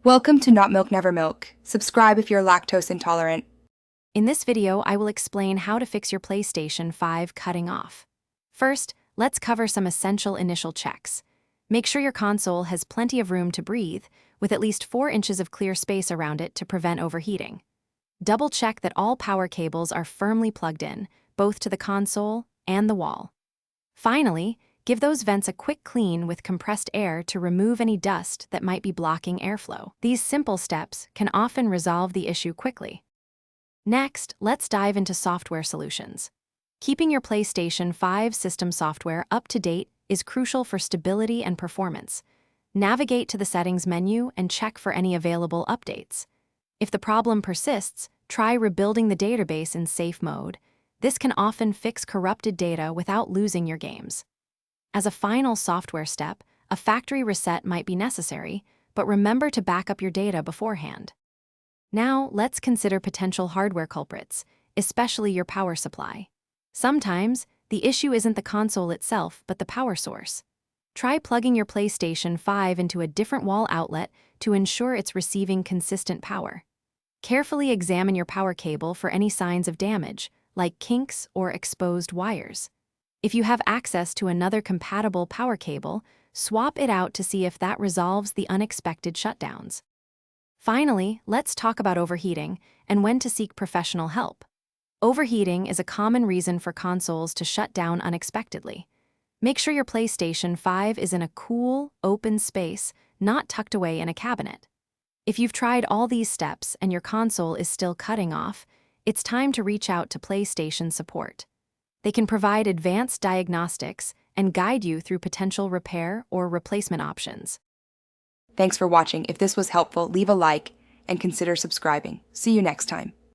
Welcome to Not Milk Never Milk. Subscribe if you're lactose intolerant. In this video, I will explain how to fix your PlayStation 5 cutting off. First, let's cover some essential initial checks. Make sure your console has plenty of room to breathe, with at least 4 inches of clear space around it to prevent overheating. Double-check that all power cables are firmly plugged in, both to the console and the wall. Finally, give those vents a quick clean with compressed air to remove any dust that might be blocking airflow. These simple steps can often resolve the issue quickly. Next, let's dive into software solutions. Keeping your PlayStation 5 system software up to date is crucial for stability and performance. Navigate to the Settings menu and check for any available updates. If the problem persists, try rebuilding the database in safe mode. This can often fix corrupted data without losing your games. As a final software step, a factory reset might be necessary, but remember to back up your data beforehand. Now, let's consider potential hardware culprits, especially your power supply. Sometimes, the issue isn't the console itself, but the power source. Try plugging your PlayStation 5 into a different wall outlet to ensure it's receiving consistent power. Carefully examine your power cable for any signs of damage, like kinks or exposed wires. If you have access to another compatible power cable, swap it out to see if that resolves the unexpected shutdowns. Finally, let's talk about overheating and when to seek professional help. Overheating is a common reason for consoles to shut down unexpectedly. Make sure your PlayStation 5 is in a cool, open space, not tucked away in a cabinet. If you've tried all these steps and your console is still cutting off, it's time to reach out to PlayStation support. They can provide advanced diagnostics and guide you through potential repair or replacement options. Thanks for watching. If this was helpful, leave a like and consider subscribing. See you next time.